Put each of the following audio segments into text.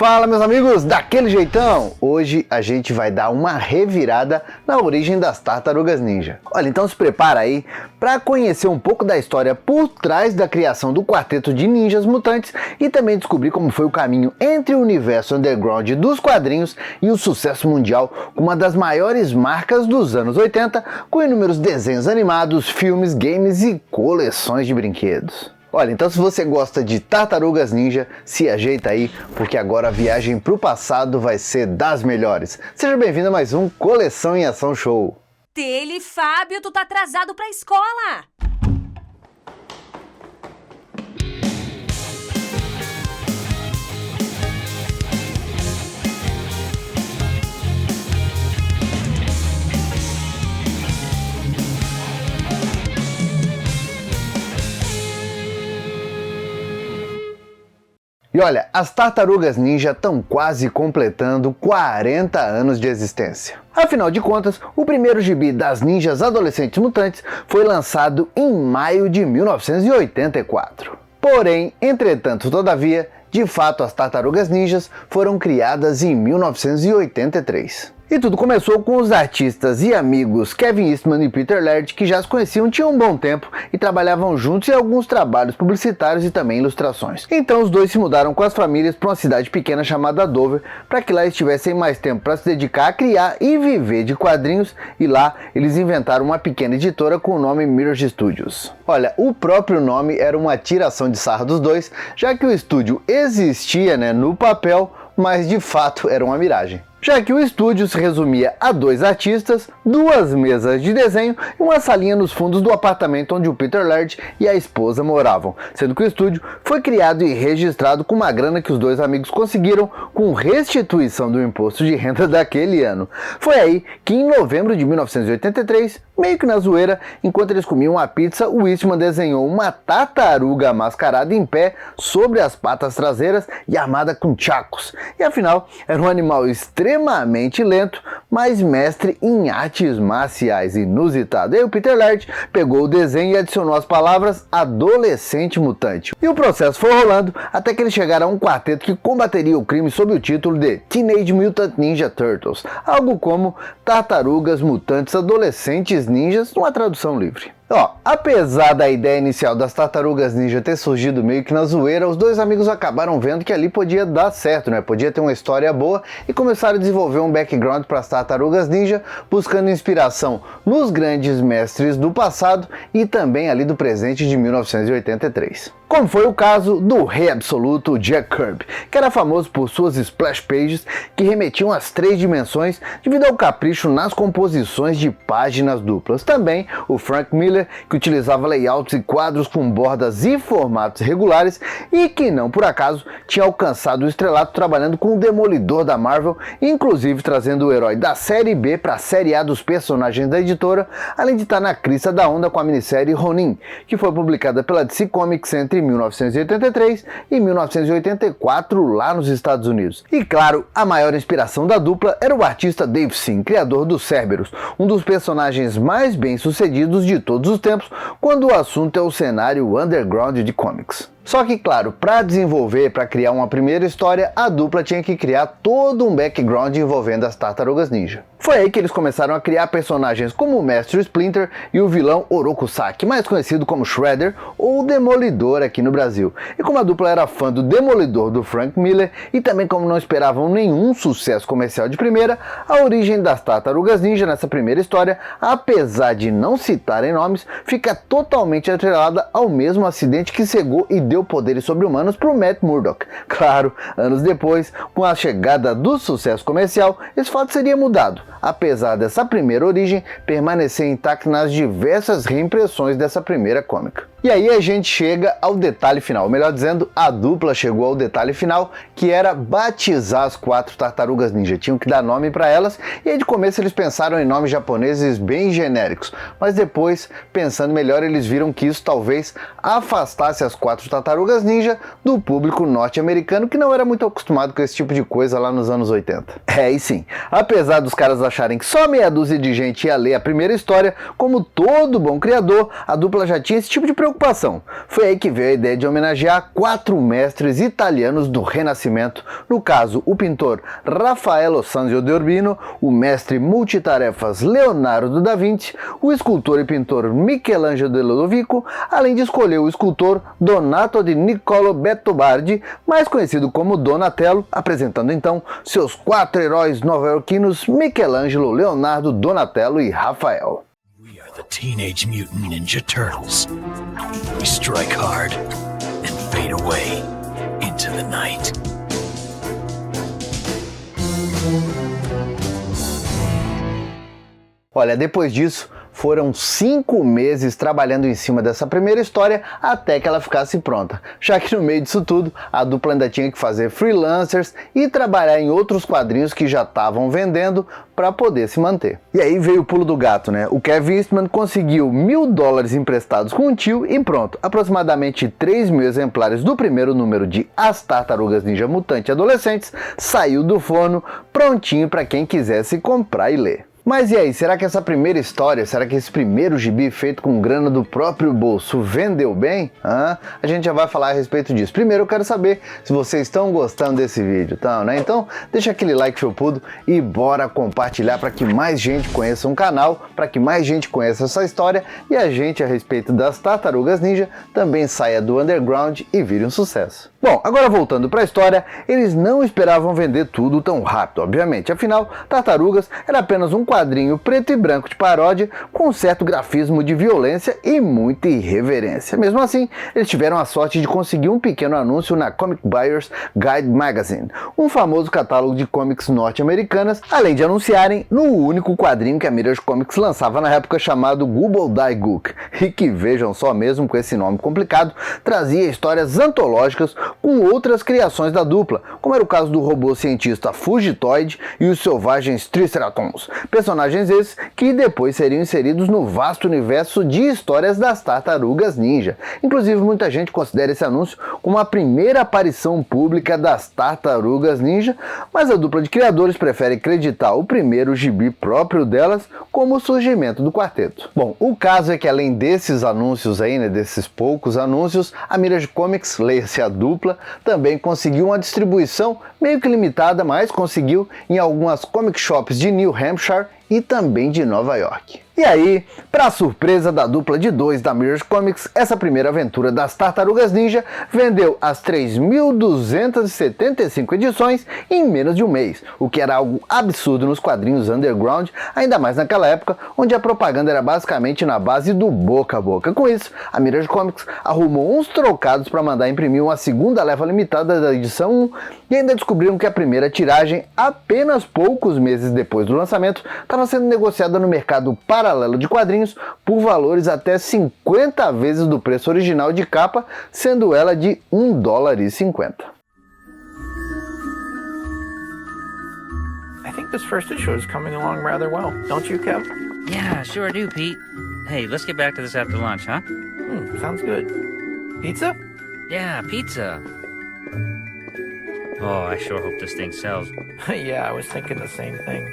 Fala, meus amigos, daquele jeitão! Hoje a gente vai dar uma revirada na origem das Tartarugas Ninja. Olha, então se prepara aí para conhecer um pouco da história por trás da criação do quarteto de ninjas mutantes e também descobrir como foi o caminho entre o universo underground dos quadrinhos e o sucesso mundial com uma das maiores marcas dos anos 80, com inúmeros desenhos animados, filmes, games e coleções de brinquedos. Olha, então se você gosta de Tartarugas Ninja, se ajeita aí, porque agora a viagem pro passado vai ser das melhores. Seja bem-vindo a mais um Coleção em Ação Show. Tele, Fábio, tu tá atrasado pra escola! E olha, as Tartarugas Ninja estão quase completando 40 anos de existência. Afinal de contas, o primeiro gibi das Ninjas Adolescentes Mutantes foi lançado em maio de 1984. Porém, entretanto, todavia, de fato as Tartarugas Ninjas foram criadas em 1983. E tudo começou com os artistas e amigos Kevin Eastman e Peter Laird, que já se conheciam tinham um bom tempo e trabalhavam juntos em alguns trabalhos publicitários e também ilustrações. Então os dois se mudaram com as famílias para uma cidade pequena chamada Dover, para que lá eles tivessem mais tempo para se dedicar a criar e viver de quadrinhos, e lá eles inventaram uma pequena editora com o nome Mirage Studios. Olha, o próprio nome era uma tiração de sarro dos dois, já que o estúdio existia, no papel, mas de fato era uma miragem. Já que o estúdio se resumia a dois artistas, duas mesas de desenho e uma salinha nos fundos do apartamento onde o Peter Laird e a esposa moravam, sendo que o estúdio foi criado e registrado com uma grana que os dois amigos conseguiram com restituição do imposto de renda daquele ano. Foi aí que em novembro de 1983, meio que na zoeira, enquanto eles comiam a pizza, o Eastman desenhou uma tartaruga mascarada em pé sobre as patas traseiras e armada com chacos. E afinal, era um animal extremamente lento, mas mestre em artes marciais, inusitado. E aí o Peter Laird pegou o desenho e adicionou as palavras adolescente mutante. E o processo foi rolando até que eles chegaram a um quarteto que combateria o crime sob o título de Teenage Mutant Ninja Turtles, algo como Tartarugas Mutantes Adolescentes Ninjas, numa tradução livre. Apesar da ideia inicial das Tartarugas Ninja ter surgido meio que na zoeira, os dois amigos acabaram vendo que ali podia dar certo, podia ter uma história boa, e começaram a desenvolver um background para as Tartarugas Ninja, buscando inspiração nos grandes mestres do passado e também ali do presente de 1983. Como foi o caso do rei absoluto Jack Kirby, que era famoso por suas splash pages que remetiam às 3 dimensões devido ao capricho nas composições de páginas duplas. Também o Frank Miller, que utilizava layouts e quadros com bordas e formatos regulares e que não por acaso tinha alcançado o estrelato trabalhando com o Demolidor da Marvel, inclusive trazendo o herói da série B para a série A dos personagens da editora, além de estar na crista da onda com a minissérie Ronin, que foi publicada pela DC Comics entre 1983 e 1984 lá nos Estados Unidos. E claro, a maior inspiração da dupla era o artista Dave Sim, criador do Cerberus, um dos personagens mais bem sucedidos de todos os tempos quando o assunto é o cenário underground de comics. Só que, claro, para desenvolver, para criar uma primeira história, a dupla tinha que criar todo um background envolvendo as Tartarugas Ninja. Foi aí que eles começaram a criar personagens como o Mestre Splinter e o vilão Orokusaki, mais conhecido como Shredder ou Demolidor aqui no Brasil. E como a dupla era fã do Demolidor do Frank Miller e também como não esperavam nenhum sucesso comercial de primeira, a origem das Tartarugas Ninja nessa primeira história, apesar de não citarem nomes, fica totalmente atrelada ao mesmo acidente que cegou e deu poderes sobre-humanos para o Matt Murdock. Claro, anos depois, com a chegada do sucesso comercial, esse fato seria mudado, apesar dessa primeira origem permanecer intacta nas diversas reimpressões dessa primeira cômica. E aí a gente chega ao detalhe final, ou melhor dizendo, a dupla chegou ao detalhe final, que era batizar as 4 Tartarugas Ninja. Tinham que dar nome para elas, e aí de começo eles pensaram em nomes japoneses bem genéricos, mas depois, pensando melhor, eles viram que isso talvez afastasse as 4 Tartarugas Ninja do público norte-americano, que não era muito acostumado com esse tipo de coisa lá nos anos 80. E sim, apesar dos caras acharem que só meia dúzia de gente ia ler a primeira história, como todo bom criador, a dupla já tinha esse tipo de preocupação preocupação. Foi aí que veio a ideia de homenagear 4 mestres italianos do Renascimento, no caso o pintor Raffaello Sanzio de Urbino, o mestre multitarefas Leonardo da Vinci, o escultor e pintor Michelangelo de Lodovico, além de escolher o escultor Donato di Niccolo Bettobardi, mais conhecido como Donatello, apresentando então seus 4 heróis nova-iorquinos Michelangelo, Leonardo, Donatello e Rafael. We are the Teenage Mutant Ninja Turtles. We strike hard and fade away into the night. Olha, depois disso, foram 5 meses trabalhando em cima dessa primeira história até que ela ficasse pronta, já que no meio disso tudo, a dupla ainda tinha que fazer freelancers e trabalhar em outros quadrinhos que já estavam vendendo para poder se manter. E aí veio o pulo do gato, né? O Kevin Eastman conseguiu $1.000 emprestados com o tio e pronto, aproximadamente 3.000 exemplares do primeiro número de As Tartarugas Ninja Mutantes Adolescentes saiu do forno, prontinho para quem quisesse comprar e ler. Mas e aí, será que essa primeira história, será que esse primeiro gibi feito com grana do próprio bolso vendeu bem? A gente já vai falar a respeito disso. Primeiro eu quero saber se vocês estão gostando desse vídeo, né? Então deixa aquele like felpudo e bora compartilhar para que mais gente conheça o canal, para que mais gente conheça essa história e a gente a respeito das Tartarugas Ninja também saia do underground e vire um sucesso. Bom, agora voltando para a história, eles não esperavam vender tudo tão rápido, obviamente. Afinal, Tartarugas era apenas um quadrinho preto e branco de paródia com um certo grafismo de violência e muita irreverência. Mesmo assim, eles tiveram a sorte de conseguir um pequeno anúncio na Comic Buyer's Guide Magazine, um famoso catálogo de comics norte-americanas, além de anunciarem no único quadrinho que a Mirage Comics lançava na época, chamado Google Die Gook, e que, vejam só, mesmo com esse nome complicado, trazia histórias antológicas com outras criações da dupla, como era o caso do robô cientista Fugitoid e os selvagens Triceratons, personagens esses que depois seriam inseridos no vasto universo de histórias das Tartarugas Ninja. Inclusive, muita gente considera esse anúncio como a primeira aparição pública das Tartarugas Ninja, mas a dupla de criadores prefere acreditar o primeiro gibi próprio delas como o surgimento do quarteto. Bom, o caso é que além desses anúncios aí, né, desses poucos anúncios, a Mirage Comics, leia-se a dupla, também conseguiu uma distribuição meio que limitada, mas conseguiu em algumas comic shops de New Hampshire e também de Nova York. E aí, para surpresa da dupla de 2 da Mirage Comics, essa primeira aventura das Tartarugas Ninja vendeu as 3.275 edições em menos de um mês, o que era algo absurdo nos quadrinhos underground, ainda mais naquela época onde a propaganda era basicamente na base do boca a boca. Com isso, a Mirage Comics arrumou uns trocados para mandar imprimir uma segunda leva limitada da edição 1 e ainda descobriram que a primeira tiragem, apenas poucos meses depois do lançamento, estava sendo negociada no mercado paralelo de quadrinhos por valores até 50 vezes do preço original de capa, sendo ela de $1,50. I think this first issue is coming along rather well, don't you, Kev? Yeah, sure do, Pete. Hey, let's get back to this after lunch, huh? Sounds good. Pizza? Yeah, pizza. Oh, I sure hope this thing sells. Yeah, I was thinking the same thing.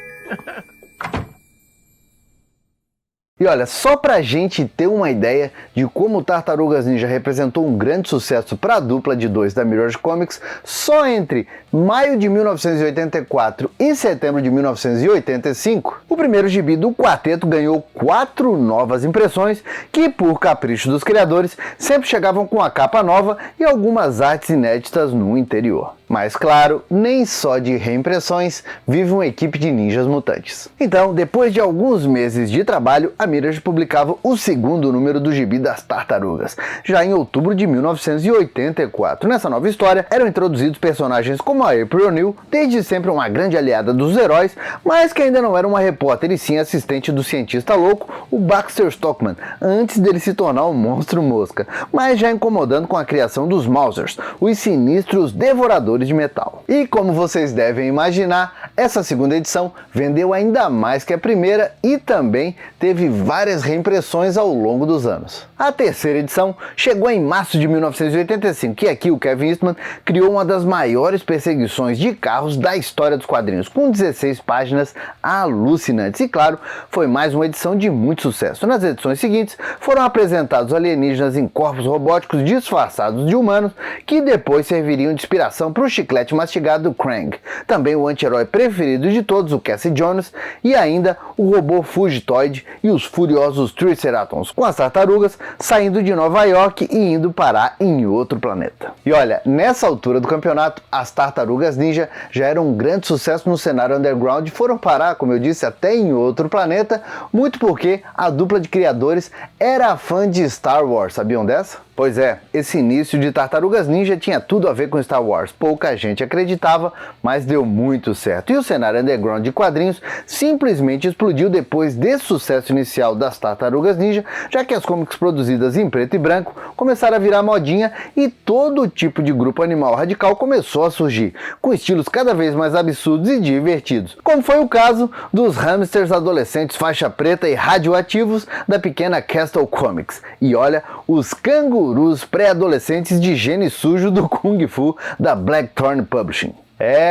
E olha, só pra gente ter uma ideia de como o Tartarugas Ninja representou um grande sucesso para a dupla de 2 da Mirage Comics, só entre maio de 1984 e setembro de 1985, o primeiro gibi do quarteto ganhou 4 novas impressões que, por capricho dos criadores, sempre chegavam com a capa nova e algumas artes inéditas no interior. Mas claro, nem só de reimpressões vive uma equipe de ninjas mutantes. Então, depois de alguns meses de trabalho, a Mirage publicava o segundo número do gibi das Tartarugas, já em outubro de 1984. Nessa nova história, eram introduzidos personagens como a April O'Neil, desde sempre uma grande aliada dos heróis, mas que ainda não era uma repórter e sim assistente do cientista louco, o Baxter Stockman, antes dele se tornar um monstro mosca, mas já incomodando com a criação dos Mousers, os sinistros devoradores detectores de metal. E como vocês devem imaginar, essa segunda edição vendeu ainda mais que a primeira e também teve várias reimpressões ao longo dos anos. A terceira edição chegou em março de 1985 e aqui o Kevin Eastman criou uma das maiores perseguições de carros da história dos quadrinhos, com 16 páginas alucinantes. E claro, foi mais uma edição de muito sucesso. Nas edições seguintes foram apresentados alienígenas em corpos robóticos disfarçados de humanos, que depois serviriam de inspiração para o chiclete mastigado do Krang, também o anti-herói preferido de todos, o Cassie Jones, e ainda o robô Fugitoid e os furiosos Triceratons, com as tartarugas saindo de Nova York e indo parar em outro planeta. E olha, nessa altura do campeonato, as Tartarugas Ninja já eram um grande sucesso no cenário underground e foram parar, como eu disse, até em outro planeta, muito porque a dupla de criadores era fã de Star Wars, sabiam dessa? Pois é, esse início de Tartarugas Ninja tinha tudo a ver com Star Wars. Pouca gente acreditava, mas deu muito certo. E o cenário underground de quadrinhos simplesmente explodiu depois desse sucesso inicial das Tartarugas Ninja, já que as comics produzidas em preto e branco começaram a virar modinha e todo tipo de grupo animal radical começou a surgir, com estilos cada vez mais absurdos e divertidos, como foi o caso dos hamsters adolescentes faixa preta e radioativos da pequena Castle Comics. E olha, os cangurus pré-adolescentes de gene sujo do Kung Fu da Blackthorn Publishing.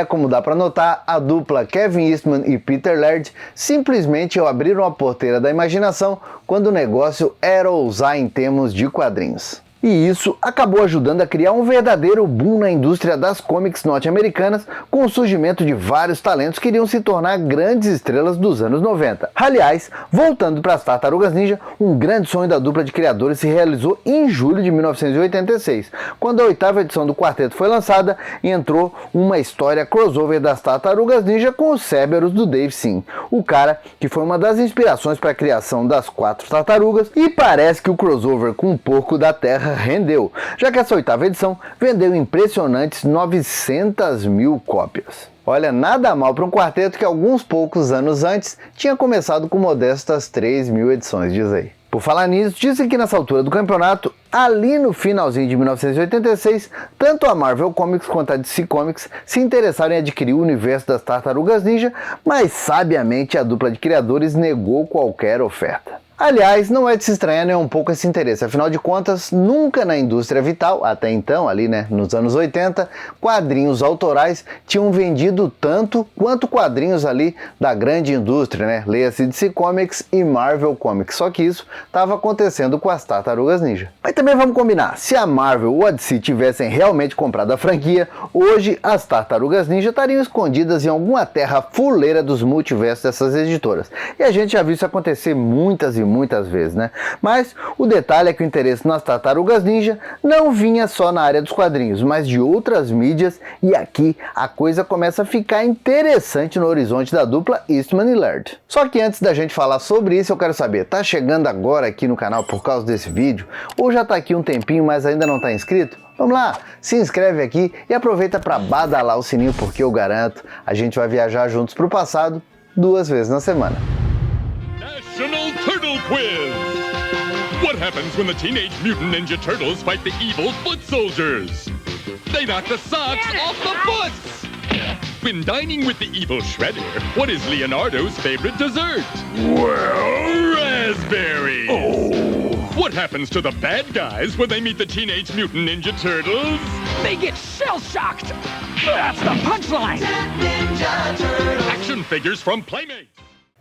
Como dá para notar, a dupla Kevin Eastman e Peter Laird simplesmente abriram a porteira da imaginação quando o negócio era ousar em termos de quadrinhos. E isso acabou ajudando a criar um verdadeiro boom na indústria das comics norte-americanas, com o surgimento de vários talentos que iriam se tornar grandes estrelas dos anos 90. Aliás, voltando para as Tartarugas Ninja, um grande sonho da dupla de criadores se realizou em julho de 1986, quando a 8ª edição do quarteto foi lançada e entrou uma história crossover das Tartarugas Ninja com os Cerberus do Dave Sim, o cara que foi uma das inspirações para a criação das 4 tartarugas, e parece que o crossover com o Porco da Terra rendeu, já que essa 8ª edição vendeu impressionantes 900 mil cópias. Olha, nada mal para um quarteto que alguns poucos anos antes tinha começado com modestas 3.000 edições, diz aí. Por falar nisso, dizem que nessa altura do campeonato, ali no finalzinho de 1986, tanto a Marvel Comics quanto a DC Comics se interessaram em adquirir o universo das Tartarugas Ninja, mas sabiamente a dupla de criadores negou qualquer oferta. Aliás, não é de se estranhar nem um pouco esse interesse, afinal de contas, nunca na indústria vital, até então, ali nos anos 80, quadrinhos autorais tinham vendido tanto quanto quadrinhos ali da grande indústria, leia-se DC Comics e Marvel Comics, só que isso estava acontecendo com as Tartarugas Ninja. Mas também vamos combinar, se a Marvel ou a DC tivessem realmente comprado a franquia, hoje as Tartarugas Ninja estariam escondidas em alguma terra fuleira dos multiversos dessas editoras, e a gente já viu isso acontecer muitas vezes, Mas o detalhe é que o interesse nas Tartarugas Ninja não vinha só na área dos quadrinhos, mas de outras mídias, e aqui a coisa começa a ficar interessante no horizonte da dupla Eastman e Laird. Só que antes da gente falar sobre isso, eu quero saber, tá chegando agora aqui no canal por causa desse vídeo, ou já tá aqui um tempinho, mas ainda não tá inscrito? Vamos lá, se inscreve aqui e aproveita para badalar o sininho, porque eu garanto, a gente vai viajar juntos pro passado 2 vezes na semana. National Turtle Quiz! What happens when the Teenage Mutant Ninja Turtles fight the evil Foot Soldiers? They knock the socks off the foots! When dining with the evil Shredder, what is Leonardo's favorite dessert? Well, raspberry! Oh! What happens to the bad guys when they meet the Teenage Mutant Ninja Turtles? They get shell-shocked! That's the punchline! Action figures from Playmates!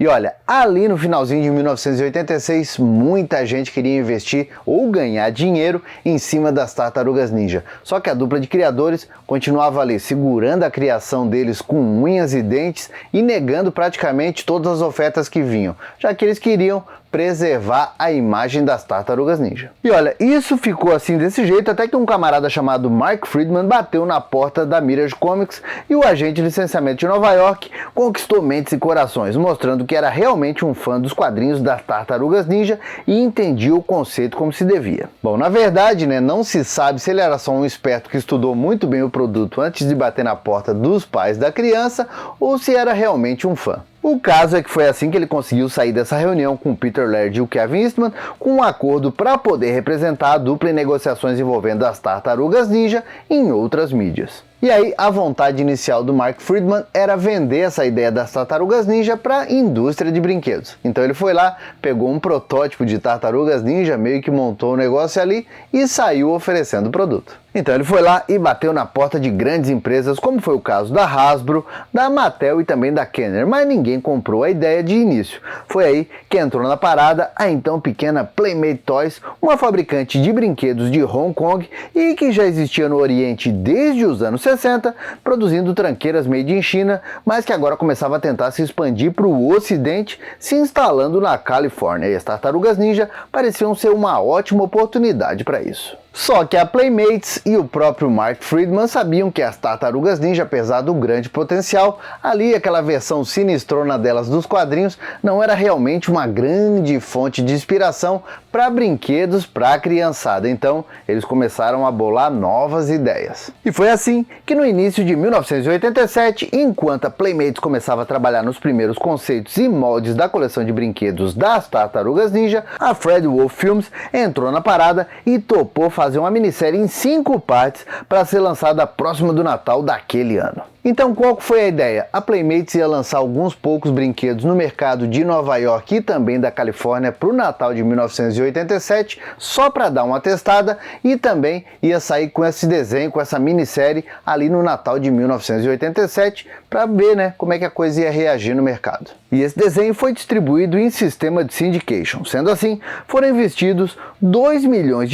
E olha, ali no finalzinho de 1986, muita gente queria investir ou ganhar dinheiro em cima das Tartarugas Ninja. Só que a dupla de criadores continuava ali, segurando a criação deles com unhas e dentes e negando praticamente todas as ofertas que vinham, já que eles queriam preservar a imagem das Tartarugas Ninja. E olha, isso ficou assim desse jeito até que um camarada chamado Mark Friedman bateu na porta da Mirage Comics e o agente de licenciamento de Nova York conquistou mentes e corações, mostrando que era realmente um fã dos quadrinhos das Tartarugas Ninja e entendia o conceito como se devia. Bom, na verdade, não se sabe se ele era só um esperto que estudou muito bem o produto antes de bater na porta dos pais da criança ou se era realmente um fã. O caso é que foi assim que ele conseguiu sair dessa reunião com Peter Laird e o Kevin Eastman com um acordo para poder representar a dupla em negociações envolvendo as Tartarugas Ninja em outras mídias. E aí a vontade inicial do Mark Friedman era vender essa ideia das Tartarugas Ninja para a indústria de brinquedos. Então ele foi lá, pegou um protótipo de Tartarugas Ninja, meio que montou o negócio ali e saiu oferecendo o produto. Então ele foi lá e bateu na porta de grandes empresas, como foi o caso da Hasbro, da Mattel e também da Kenner, mas ninguém comprou a ideia de início. Foi aí que entrou na parada a então pequena Playmate Toys, uma fabricante de brinquedos de Hong Kong e que já existia no Oriente desde os anos 60, produzindo tranqueiras made in China, mas que agora começava a tentar se expandir para o Ocidente, se instalando na Califórnia. E as Tartarugas Ninja pareciam ser uma ótima oportunidade para isso. Só que a Playmates e o próprio Mark Friedman sabiam que as Tartarugas Ninja, apesar do grande potencial, ali aquela versão sinistrona delas dos quadrinhos, não era realmente uma grande fonte de inspiração para brinquedos para a criançada. Então eles começaram a bolar novas ideias. E foi assim que no início de 1987, enquanto a Playmates começava a trabalhar nos primeiros conceitos e moldes da coleção de brinquedos das Tartarugas Ninja, a Fred Wolf Films entrou na parada e topou fazer uma minissérie em 5 partes para ser lançada próximo do Natal daquele ano. Então qual foi a ideia? A Playmates ia lançar alguns poucos brinquedos no mercado de Nova York e também da Califórnia para o Natal de 1987, só para dar uma testada, e também ia sair com esse desenho, com essa minissérie ali no Natal de 1987, para ver, né, como é que a coisa ia reagir no mercado. E esse desenho foi distribuído em sistema de syndication. Sendo assim, foram investidos $2 milhões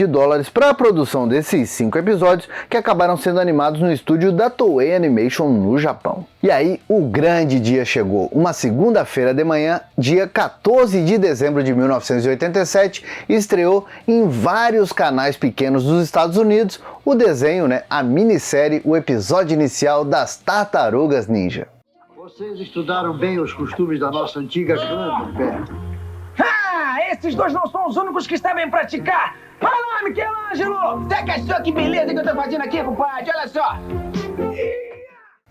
para a produção desses 5 episódios, que acabaram sendo animados no estúdio da Toei Animation no Japão. E aí o grande dia chegou. Uma segunda-feira de manhã, dia 14 de dezembro de 1987, estreou em vários canais pequenos dos Estados Unidos o desenho, a minissérie, o episódio inicial das Tartarugas Ninja. Vocês estudaram bem os costumes da nossa antiga clã, Pé. Ah, esses dois não são os únicos que sabem praticar. Fala, Michelangelo! Saca só que beleza que eu tô fazendo aqui, compadre, olha só!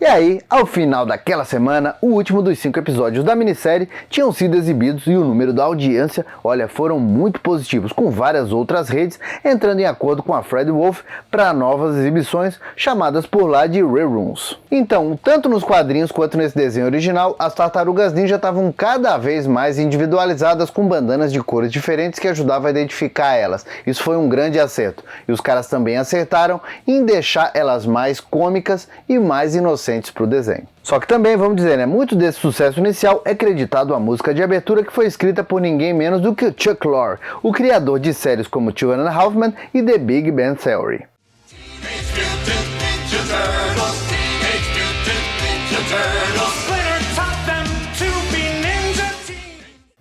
E aí, ao final daquela semana, o último dos 5 episódios da minissérie tinham sido exibidos e o número da audiência, foram muito positivos, com várias outras redes entrando em acordo com a Fred Wolf para novas exibições, chamadas por lá de reruns. Então, tanto nos quadrinhos quanto nesse desenho original, as Tartarugas Ninja estavam cada vez mais individualizadas com bandanas de cores diferentes que ajudavam a identificar elas. Isso foi um grande acerto. E os caras também acertaram em deixar elas mais cômicas e mais inocentes para o desenho. Só que também, vamos dizer, muito desse sucesso inicial é creditado à música de abertura, que foi escrita por ninguém menos do que Chuck Lorre, o criador de séries como Two and a Half Men e The Big Bang Theory.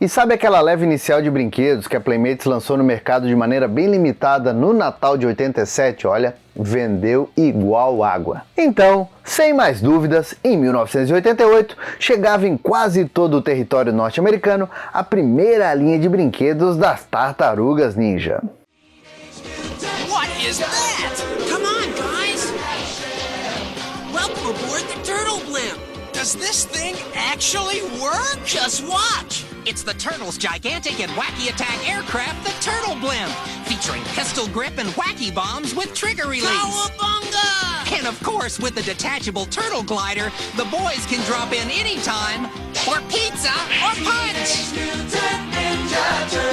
E sabe aquela leva inicial de brinquedos que a Playmates lançou no mercado de maneira bem limitada no Natal de 87? Olha, vendeu igual água. Então, sem mais dúvidas, em 1988, chegava em quase todo o território norte-americano a primeira linha de brinquedos das Tartarugas Ninja. What is that? Come on, guys! Welcome aboard the Turtle Blimp! Does this thing actually work? Just watch! It's the Turtles' gigantic and wacky attack aircraft, the Turtle Blimp, featuring pistol grip and wacky bombs with trigger release. Cowabunga! And of course, with the detachable turtle glider, the boys can drop in anytime for pizza or punch!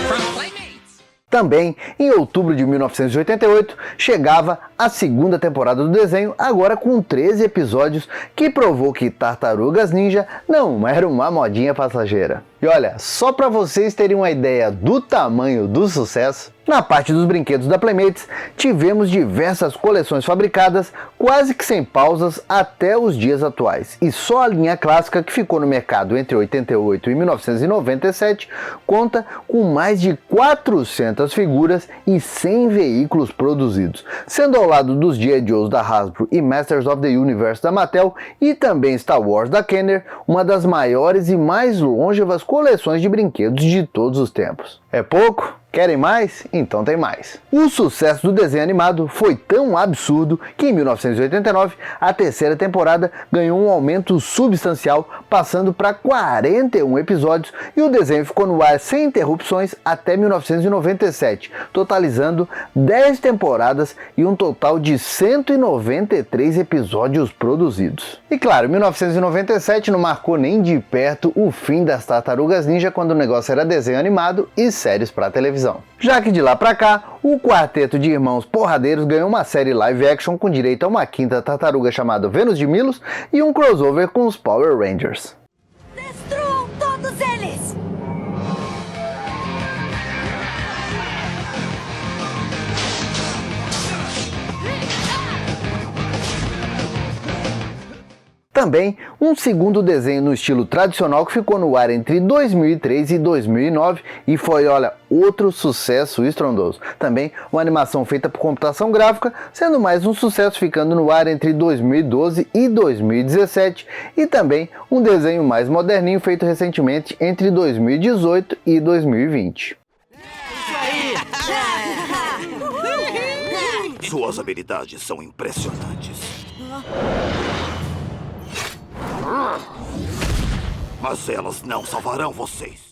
From Playmates. Também, em outubro de 1988, chegava a segunda temporada do desenho, agora com 13 episódios, que provou que Tartarugas Ninja não era uma modinha passageira. E olha, só para vocês terem uma ideia do tamanho do sucesso, na parte dos brinquedos da Playmates, tivemos diversas coleções fabricadas, quase que sem pausas até os dias atuais. E só a linha clássica, que ficou no mercado entre 88 e 1997, conta com mais de 400 figuras e 100 veículos produzidos, sendo ao lado dos G.I. Joes da Hasbro e Masters of the Universe da Mattel e também Star Wars da Kenner, uma das maiores e mais longevas coleções de brinquedos de todos os tempos. É pouco? Querem mais? Então tem mais. O sucesso do desenho animado foi tão absurdo que em 1989 a terceira temporada ganhou um aumento substancial, passando para 41 episódios, e o desenho ficou no ar sem interrupções até 1997, totalizando 10 temporadas e um total de 193 episódios produzidos. E claro, 1997 não marcou nem de perto o fim das Tartarugas Ninja, quando o negócio era desenho animado e séries para televisão. Já que de lá pra cá, o quarteto de irmãos porradeiros ganhou uma série live action com direito a uma quinta tartaruga chamada Vênus de Milos e um crossover com os Power Rangers. Destruam todos eles! Também um segundo desenho no estilo tradicional que ficou no ar entre 2003 e 2009 e foi, olha, outro sucesso estrondoso. Também uma animação feita por computação gráfica, sendo mais um sucesso, ficando no ar entre 2012 e 2017, e também um desenho mais moderninho feito recentemente entre 2018 e 2020. Suas habilidades são impressionantes. Mas elas não salvarão vocês.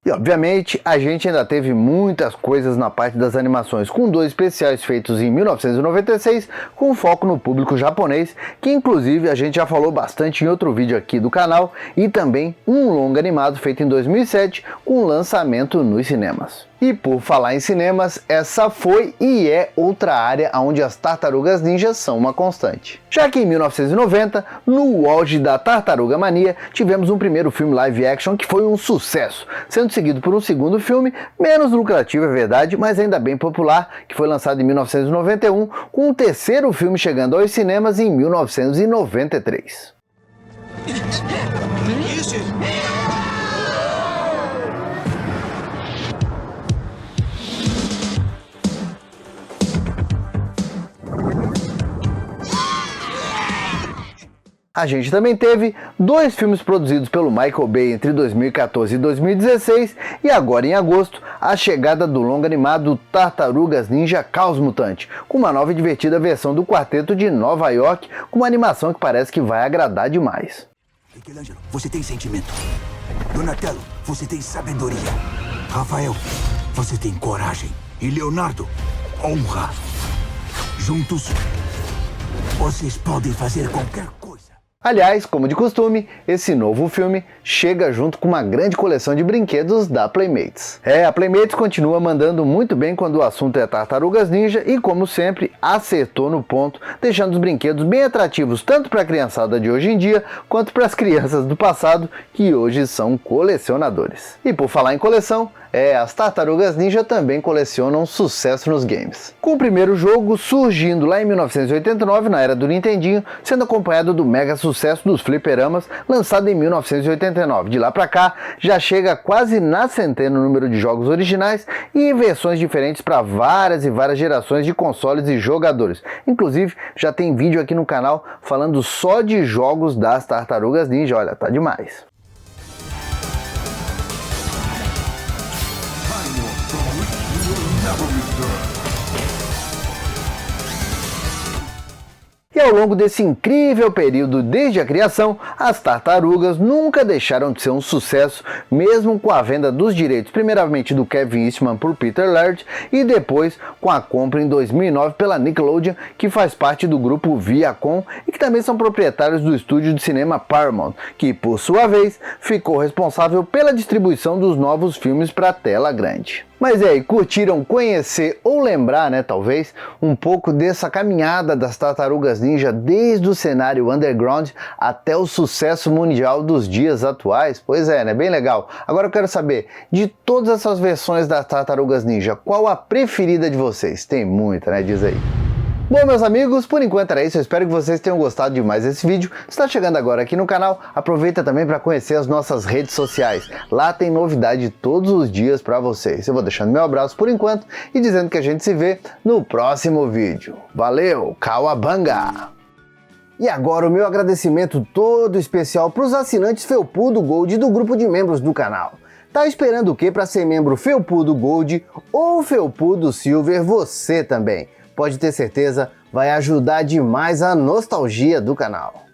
E obviamente a gente ainda teve muitas coisas na parte das animações, com 2 especiais feitos em 1996 com foco no público japonês, que inclusive a gente já falou bastante em outro vídeo aqui do canal, e também um longa animado feito em 2007 com lançamento nos cinemas. E por falar em cinemas, essa foi e é outra área onde as Tartarugas Ninjas são uma constante. Já que em 1990, no auge da Tartaruga Mania, tivemos um primeiro filme live action que foi um sucesso, sendo seguido por um segundo filme, menos lucrativo é verdade, mas ainda bem popular, que foi lançado em 1991, com o terceiro filme chegando aos cinemas em 1993. A gente também teve 2 filmes produzidos pelo Michael Bay entre 2014 e 2016, e agora em agosto, a chegada do longa animado Tartarugas Ninja Caos Mutante, com uma nova e divertida versão do quarteto de Nova York, com uma animação que parece que vai agradar demais. Michelangelo, você tem sentimento. Donatello, você tem sabedoria. Rafael, você tem coragem. E Leonardo, honra. Juntos, vocês podem fazer qualquer coisa. Aliás, como de costume, esse novo filme chega junto com uma grande coleção de brinquedos da Playmates. A Playmates continua mandando muito bem quando o assunto é Tartarugas Ninja e, como sempre, acertou no ponto, deixando os brinquedos bem atrativos tanto para a criançada de hoje em dia, quanto para as crianças do passado, que hoje são colecionadores. E por falar em coleção, as Tartarugas Ninja também colecionam sucesso nos games. Com o primeiro jogo surgindo lá em 1989, na era do Nintendinho, sendo acompanhado do mega sucesso dos fliperamas, lançado em 1989. De lá pra cá, já chega quase na centena o número de jogos originais e versões diferentes para várias e várias gerações de consoles e jogadores. Inclusive, já tem vídeo aqui no canal falando só de jogos das Tartarugas Ninja, olha, tá demais. E ao longo desse incrível período desde a criação, as Tartarugas nunca deixaram de ser um sucesso, mesmo com a venda dos direitos primeiramente do Kevin Eastman por Peter Laird e depois com a compra em 2009 pela Nickelodeon, que faz parte do grupo Viacom e que também são proprietários do estúdio de cinema Paramount, que por sua vez ficou responsável pela distribuição dos novos filmes para a tela grande. Mas e aí, curtiram conhecer ou lembrar, talvez, um pouco dessa caminhada das Tartarugas Ninja desde o cenário underground até o sucesso mundial dos dias atuais? Pois é, bem legal. Agora eu quero saber, de todas essas versões das Tartarugas Ninja, qual a preferida de vocês? Tem muita, diz aí. Bom, meus amigos, por enquanto era isso. Eu espero que vocês tenham gostado demais desse vídeo. Se está chegando agora aqui no canal, aproveita também para conhecer as nossas redes sociais. Lá tem novidade todos os dias para vocês. Eu vou deixando meu abraço por enquanto e dizendo que a gente se vê no próximo vídeo. Valeu, Cauabanga! E agora o meu agradecimento todo especial para os assinantes Felpudo Gold do grupo de membros do canal. Tá esperando o que para ser membro Felpudo Gold ou Felpudo Silver você também? Pode ter certeza, vai ajudar demais a nostalgia do canal.